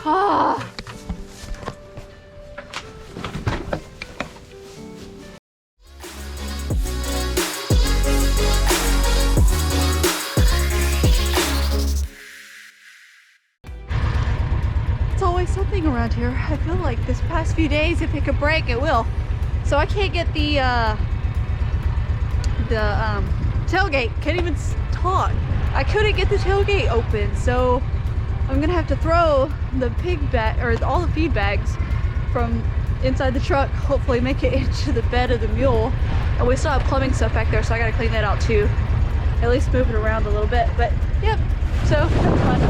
Ah. It's always something around here. I feel like this past few days, if it could break, it will. So I can't get the tailgate. Can't even talk. I couldn't get the tailgate open, so I'm gonna have to throw the pig bag or all the feed bags from inside the truck. Hopefully, make it into the bed of the mule. And we still have plumbing stuff back there, so I gotta clean that out too. At least move it around a little bit. But yep. So that's fun.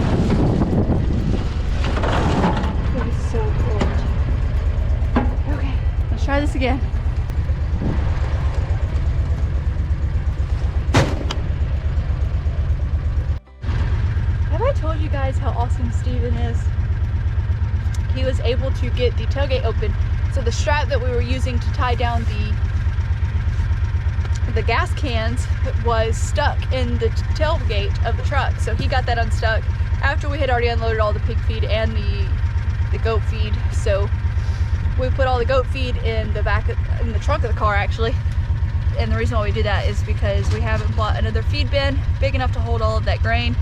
It is so cold. Okay, let's try this again. Have I told you guys how awesome Steven is? He was able to get the tailgate open. So the strap that we were using to tie down the gas cans was stuck in the tailgate of the truck. So he got that unstuck after we had already unloaded all the pig feed and the goat feed. So we put all the goat feed in the trunk of the car actually. And the reason why we did that is because we haven't bought another feed bin big enough to hold all of that grain.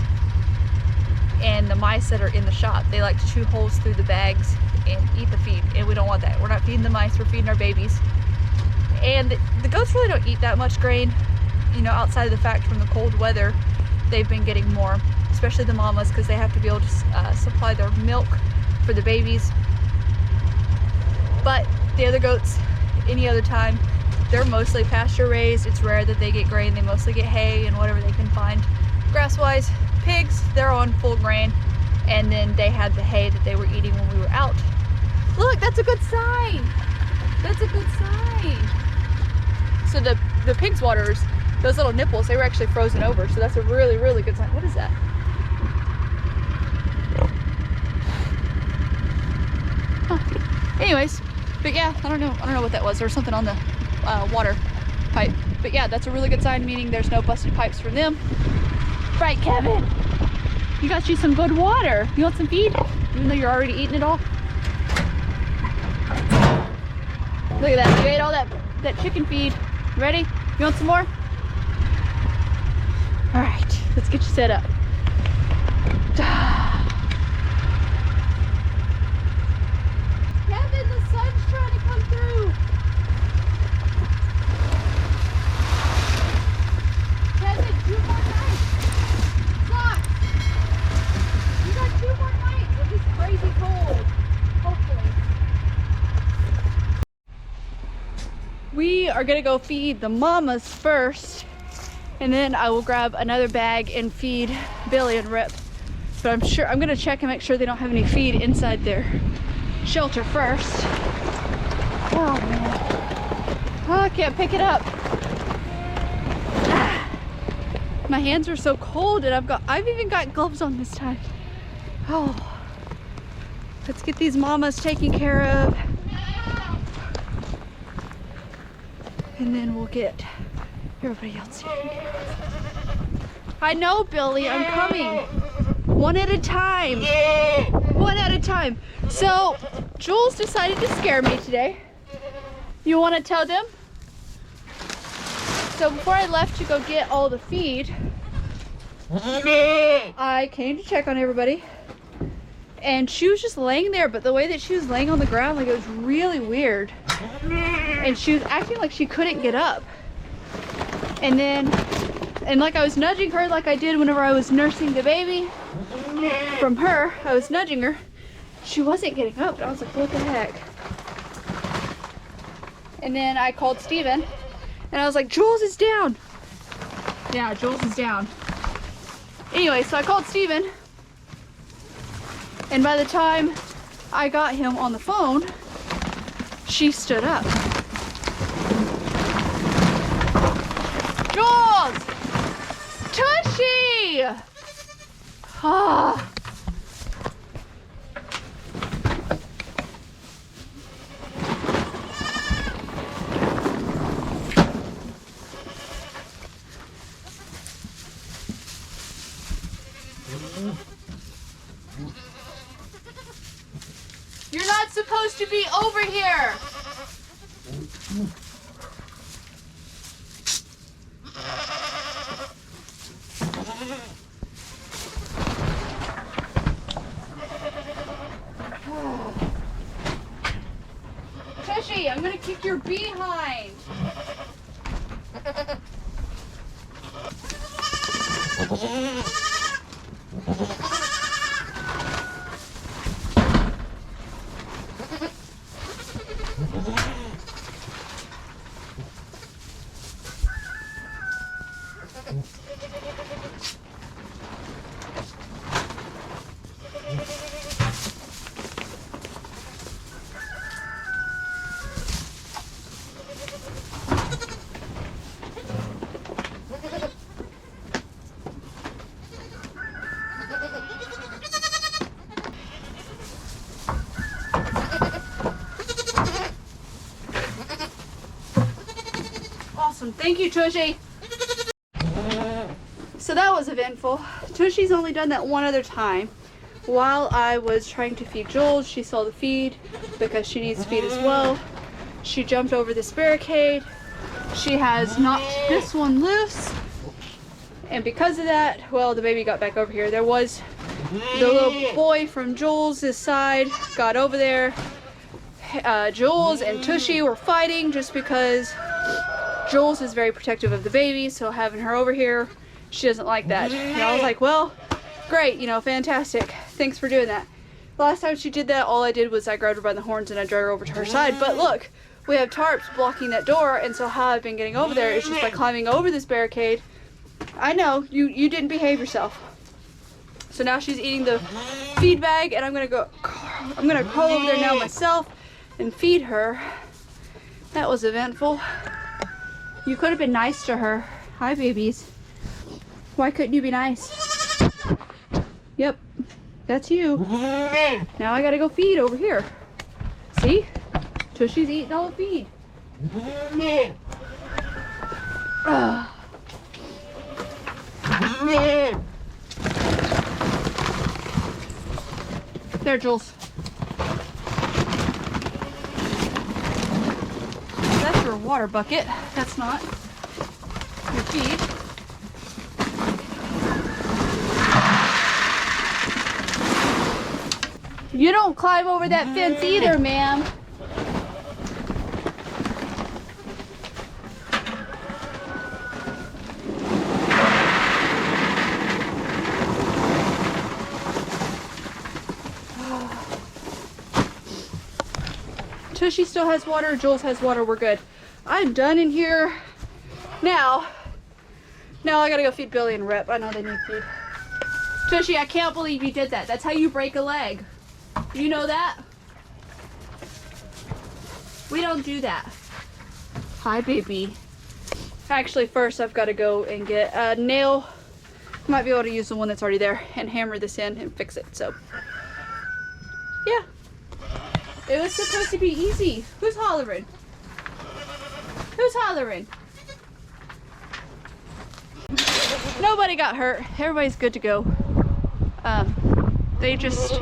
And the mice that are in the shop, they like to chew holes through the bags and eat the feed, and we don't want that. We're not feeding the mice, we're feeding our babies. And the goats really don't eat that much grain, you know, outside of the fact from the cold weather they've been getting more, especially the mamas, because they have to be able to supply their milk for the babies. But the other goats, any other time, they're mostly pasture raised. It's rare that they get grain. They mostly get hay and whatever they can find grass wise. Pigs, they're on full grain, and then they had the hay that they were eating when we were out. Look, that's a good sign. That's a good sign. So the pigs' waters, those little nipples, they were actually frozen over, so that's a really, really good sign. What is that? Huh. Anyways, but yeah, I don't know what that was. There was something on the water pipe. But yeah, that's a really good sign, meaning there's no busted pipes from them. Right, Kevin? You got you some good water. You want some feed? Even though you're already eating it all? Look at that. You ate all that chicken feed. Ready? You want some more? All right, let's get you set up. Kevin, the sun's trying to come through. Kevin, 2 more nights. Sucks. You got 2 more nights of this crazy cold. Hopefully. We are gonna go feed the mamas first, and then I will grab another bag and feed Billy and Rip. But I'm gonna check and make sure they don't have any feed inside their shelter first. Oh man. Oh, I can't pick it up. My hands are so cold, and I've even got gloves on this time. Oh. Let's get these mamas taken care of. And then we'll get everybody else taken care of. I know, Billy, I'm coming. One at a time. One at a time. So, Jules decided to scare me today. You want to tell them? So before I left to go get all the feed, I came to check on everybody. And she was just laying there, but the way that she was laying on the ground, like, it was really weird. And she was acting like she couldn't get up. And like I was nudging her like I did whenever I was nursing the baby from her. I was nudging her. She wasn't getting up. And I was like, what the heck? And then I called Steven. And I was like, Jules is down. Yeah, Jules is down. Anyway, so I called Steven. And by the time I got him on the phone, she stood up. Jules! Tushy! Ah. You're not supposed to be over here. Tushy, I'm gonna kick your behind. Awesome. Thank you, Tushy. So that was eventful. Tushy's only done that one other time. While I was trying to feed Jules, she saw the feed because she needs feed as well. She jumped over this barricade. She has knocked this one loose. And because of that, well, the baby got back over here. There was the little boy from Jules' side got over there. Jules and Tushy were fighting just because Jules is very protective of the baby, so having her over here, she doesn't like that. And I was like, well, great, you know, fantastic. Thanks for doing that. Last time she did that, all I did was I grabbed her by the horns and I drug her over to her side. But look, we have tarps blocking that door, and so how I've been getting over there is just by climbing over this barricade. I know, you didn't behave yourself. So now she's eating the feed bag, and I'm gonna crawl over there now myself and feed her. That was eventful. You could have been nice to her. Hi, babies. Why couldn't you be nice? Yep, that's you. Now I gotta go feed over here. See? Tushy's eating all the feed. There, Jules. That's your water bucket. That's not your feed. You don't climb over that fence either, ma'am. Tushy still has water, Jules has water, we're good. I'm done in here. Now I gotta go feed Billy and Rip. I know they need feed. Tushy, I can't believe you did that. That's how you break a leg. You know that? We don't do that. Hi, baby. Actually, first I've got to go and get a nail. I might be able to use the one that's already there and hammer this in and fix it. So, yeah. It was supposed to be easy. Who's hollering? Who's hollering? Nobody got hurt. Everybody's good to go. They just...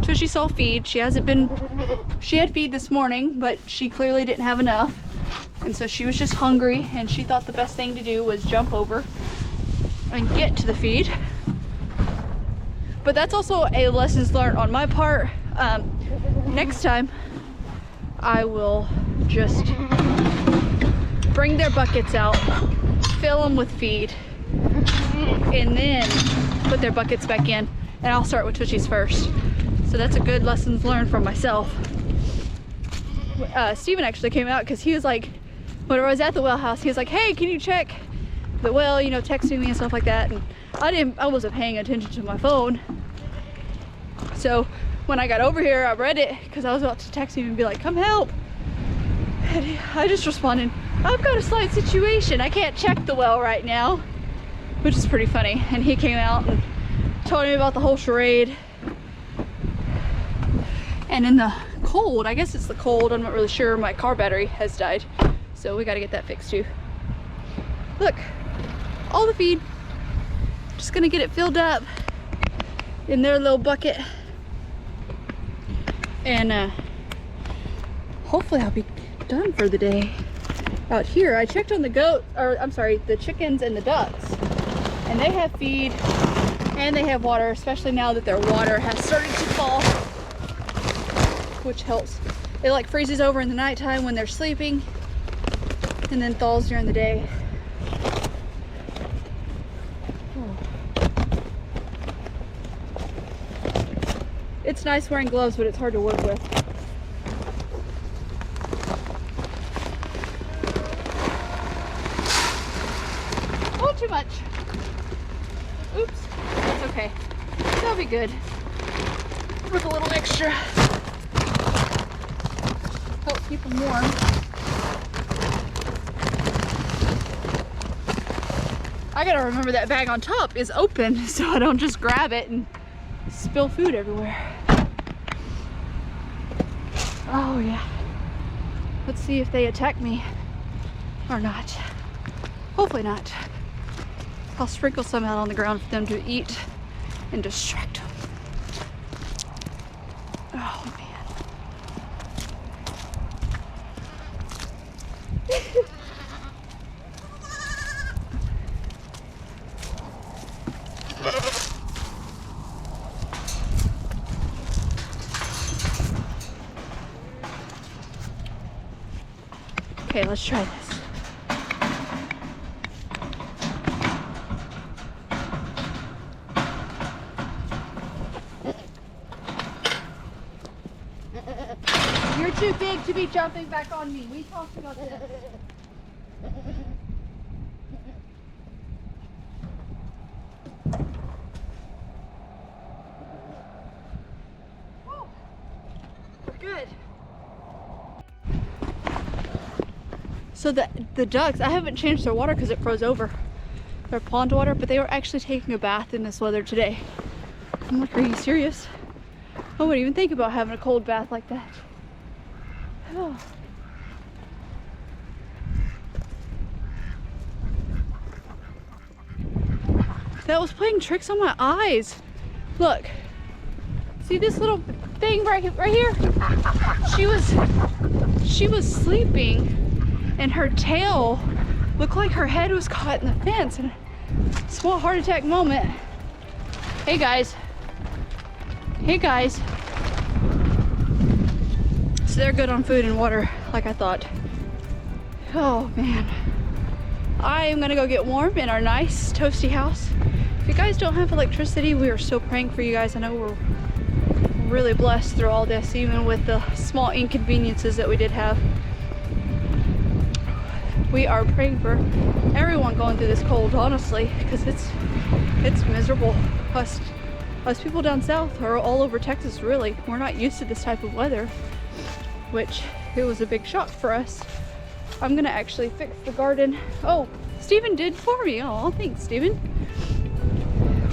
Tushy saw feed. She had feed this morning, but she clearly didn't have enough. And so she was just hungry, and she thought the best thing to do was jump over and get to the feed. But that's also a lessons learned on my part. Next time, I will just bring their buckets out, fill them with feed, and then put their buckets back in. And I'll start with Tushy's first. So that's a good lessons learned from myself. Steven actually came out because he was like, when I was at the well house, he was like, hey, can you check the well, you know, texting me and stuff like that. And I wasn't paying attention to my phone. So when I got over here, I read it because I was about to text him and be like, come help. And I just responded, I've got a slight situation. I can't check the well right now, which is pretty funny. And he came out and told me about the whole charade. And in the cold, I guess it's the cold, I'm not really sure, my car battery has died. So we gotta get that fixed too. Look, all the feed. Just gonna get it filled up in their little bucket. And hopefully I'll be done for the day out here. I checked on the the chickens and the ducks, and they have feed and they have water, especially now that their water has started to fall, which helps. It like freezes over in the nighttime when they're sleeping and then thaws during the day. It's nice wearing gloves, but it's hard to work with. Oh, too much. Oops, that's okay. That'll be good. With a little extra. Help keep them warm. I gotta remember that bag on top is open so I don't just grab it and spill food everywhere. Oh yeah. Let's see if they attack me or not. Hopefully not. I'll sprinkle some out on the ground for them to eat and distract them. Oh man. Okay, let's try this. You're too big to be jumping back on me. We talked about this. Woo. We're good. So the ducks, I haven't changed their water because it froze over. Their pond water, but they were actually taking a bath in this weather today. I'm like, are you serious? I wouldn't even think about having a cold bath like that. Oh. That was playing tricks on my eyes. Look, see this little thing right here? She was sleeping and her tail looked like her head was caught in the fence. And a small heart attack moment. Hey guys. Hey guys. So they're good on food and water, like I thought. Oh man. I am gonna go get warm in our nice toasty house. If you guys don't have electricity, we are still praying for you guys. I know we're really blessed through all this, even with the small inconveniences that we did have. We are praying for everyone going through this cold, honestly, because it's miserable. Us people down south, or all over Texas, really, we're not used to this type of weather, which it was a big shock for us. I'm gonna actually fix the garden. Oh, Steven did for me. Oh, thanks, Steven.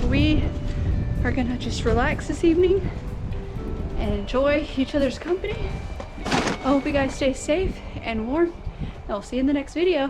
We are gonna just relax this evening and enjoy each other's company. I hope you guys stay safe and warm. I'll see you in the next video.